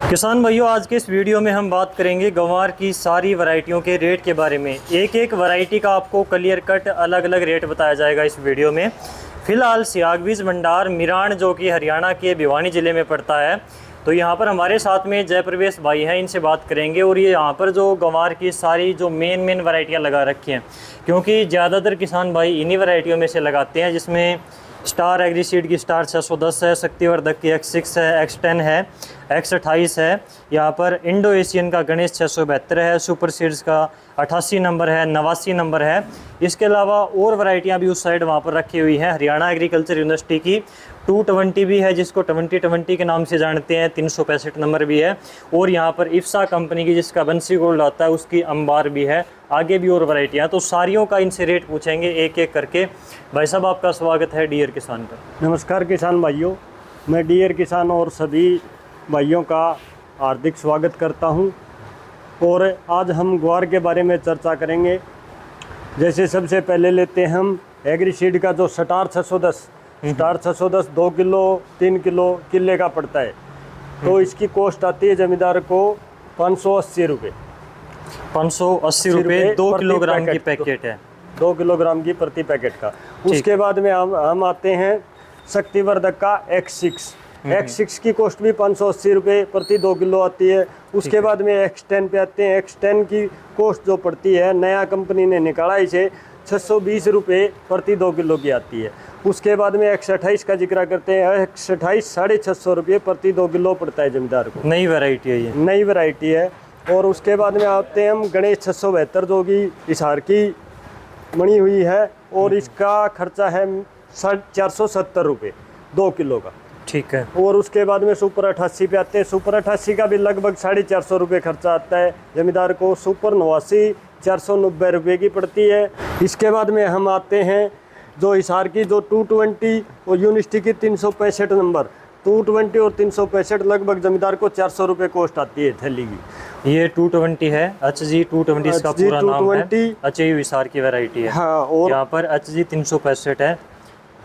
किसान भाइयों, आज के इस वीडियो में हम बात करेंगे गंवार की सारी वैरायटियों के रेट के बारे में। एक एक वैरायटी का आपको क्लियर कट अलग अलग रेट बताया जाएगा इस वीडियो में। फिलहाल सियाग बीज भंडार मिरान जो कि हरियाणा के भिवानी ज़िले में पड़ता है, तो यहाँ पर हमारे साथ में जयप्रवेश भाई हैं, इनसे बात करेंगे। और ये यहाँ पर जो गंवार की सारी जो मेन वैरायटियाँ लगा रखी हैं, क्योंकि ज़्यादातर किसान भाई इन्हीं वैरायटियों में से लगाते हैं, जिसमें स्टार एग्रीसीड की स्टार 610 है, शक्तिवर्धक की X6 है, X10 है, X28 है। यहाँ पर इंडो एशियन का गणेश 672 है, सुपर सीड्स का 88 नंबर है, 89 नंबर है। इसके अलावा और वैरायटियाँ भी उस साइड वहाँ पर रखी हुई हैं। हरियाणा एग्रीकल्चर यूनिवर्सिटी की 220 भी है, जिसको 2020 के नाम से जानते हैं, 365 नंबर भी है। और यहाँ पर इफ्सा कंपनी की जिसका बंसी गोल्ड आता है, उसकी अंबार भी है। आगे भी और वैरायटियाँ, तो सारियों का इनसे रेट पूछेंगे एक एक करके। भाई साहब, आपका स्वागत है डियर किसान पर। नमस्कार किसान भाइयों, मैं डियर किसान और सभी भाइयों का हार्दिक स्वागत करता हूं। और आज हम ग्वार के बारे में चर्चा करेंगे। जैसे सबसे पहले लेते हैं हम एग्रीसीड का जो स्टार 610 2 किलो 3 किलो किले का पड़ता है। तो इसकी कॉस्ट आती है जमींदार को 580 रुपये। 580 रुपये 2 किलोग्राम की पैकेट है, 2 किलोग्राम की प्रति पैकेट का। उसके बाद में हम आते हैं शक्तिवर्धक का X6 की कॉस्ट भी 580 रुपये प्रति 2 किलो आती है। उसके बाद में X10 पे आते हैं। X10 की कॉस्ट जो पड़ती है, नया कंपनी ने निकाला इसे, 620 रुपये प्रति 2 किलो की आती है। उसके बाद में X28 का जिक्र करते हैं। X28 650 रुपये प्रति 2 किलो पड़ता है जमींदार को। नई वैरायटी है, ये नई वैरायटी है। और उसके बाद में आते हैं हम गणेश 672 जो कि हिसार की बनी हुई है, और इसका खर्चा है 470 रुपये 2 किलो का। ठीक है। और उसके बाद में सुपर 88 पे आते हैं। सुपर 88 का भी लगभग 450 रुपये खर्चा आता है जमींदार को। सुपर 89 490 रुपये की पड़ती है। इसके बाद में हम आते हैं जो हिसार की जो 220 और यूनिवर्सिटी की 365 नंबर, 220 और 365 लगभग जमींदार को 400 रुपये कॉस्ट आती है थैली की। ये 220 है, HG 220 इसका पूरा नाम है। HG हिसार की वैरायटी है। हाँ, और यहाँ पर HG 365 है।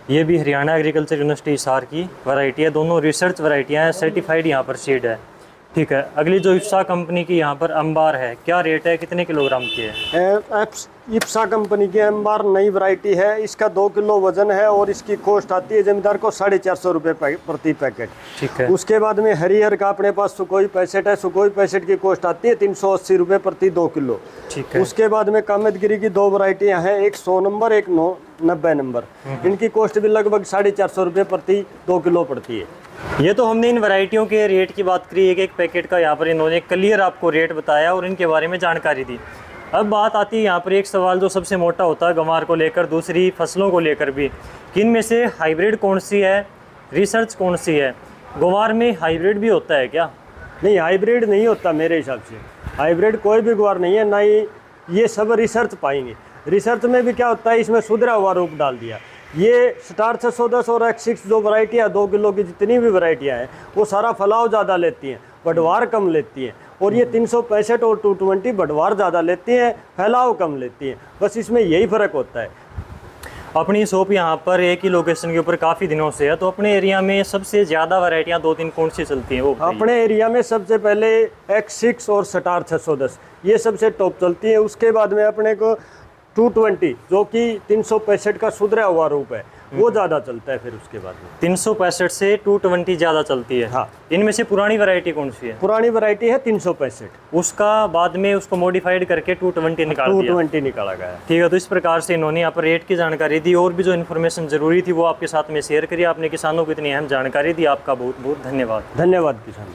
ये भी हरियाणा एग्रीकल्चर यूनिवर्सिटी हिसार की वैरायटी है। दोनों रिसर्च वैरायटियाँ हैं, सर्टिफाइड यहाँ पर सीड है। ठीक है। अगली जो इफ्सा कंपनी की यहाँ पर अंबार है, क्या रेट है, कितने किलोग्राम की है? इफ्सा कंपनी की अंबार नई वैरायटी है। इसका 2 किलो वजन है और इसकी कॉस्ट आती है जमींदार को 450 रुपये प्रति पैकेट। ठीक है। उसके बाद में हरिहर का अपने पास सुकोई 65 है। सुकोई 65 की कॉस्ट आती है 380 रुपये प्रति 2 किलो। ठीक है। उसके बाद में कामतगिरी की 2 वैरायटियाँ हैं, एक 100 नंबर, एक 90 नंबर। इनकी कॉस्ट भी लगभग 450 रुपये प्रति 2 किलो पड़ती है। ये तो हमने इन वैरायटियों के रेट की बात करी, एक एक पैकेट का यहाँ पर इन्होंने क्लियर आपको रेट बताया और इनके बारे में जानकारी दी। अब बात आती है यहाँ पर एक सवाल जो सबसे मोटा होता है गंवार को लेकर, दूसरी फसलों को लेकर भी, कि इनमें से हाइब्रिड कौन सी है, रिसर्च कौन सी है? गंवार में हाइब्रिड भी होता है क्या? नहीं, हाइब्रिड नहीं होता मेरे हिसाब से। हाइब्रिड कोई भी ग्वार नहीं है, ना ही ये सब रिसर्च पाएंगे। रिसर्च में भी क्या होता है, इसमें सुधरा हुआ रूप डाल दिया। ये स्टार 610 और X6 जो वैरायटियाँ 2 किलो की जितनी भी वैरायटियाँ हैं, वो सारा फलाव ज़्यादा लेती हैं, बढ़वार कम लेती हैं। और ये 365 और 220 बढ़वार ज़्यादा लेती हैं, फैलाव कम लेती हैं। बस इसमें यही फ़र्क होता है। अपनी शॉप यहाँ पर एक ही लोकेशन के ऊपर काफ़ी दिनों से है, तो अपने एरिया में सबसे ज़्यादा वैरायटियाँ 2-3 कौन सी चलती हैं वो? अपने एरिया में सबसे पहले X6 और स्टार 610 ये सबसे टॉप चलती है। उसके बाद में अपने को 220 जो कि 365 का सुधरा हुआ रूप है, वो ज़्यादा चलता है। फिर उसके बाद में 365 से 220 ज़्यादा चलती है। हाँ। इनमें से पुरानी वैरायटी कौन सी है? पुरानी वैरायटी है 365। उसका बाद में उसको मॉडिफाइड करके 220 निकाल दिया। 220 निकाला गया है। ठीक है। तो इस प्रकार से इन्होंने यहाँ पर रेट की जानकारी दी, और भी जो इन्फॉर्मेशन जरूरी थी वो आपके साथ में शेयर करिए। आपने किसानों को इतनी अहम जानकारी दी, आपका बहुत बहुत धन्यवाद। धन्यवाद किसान।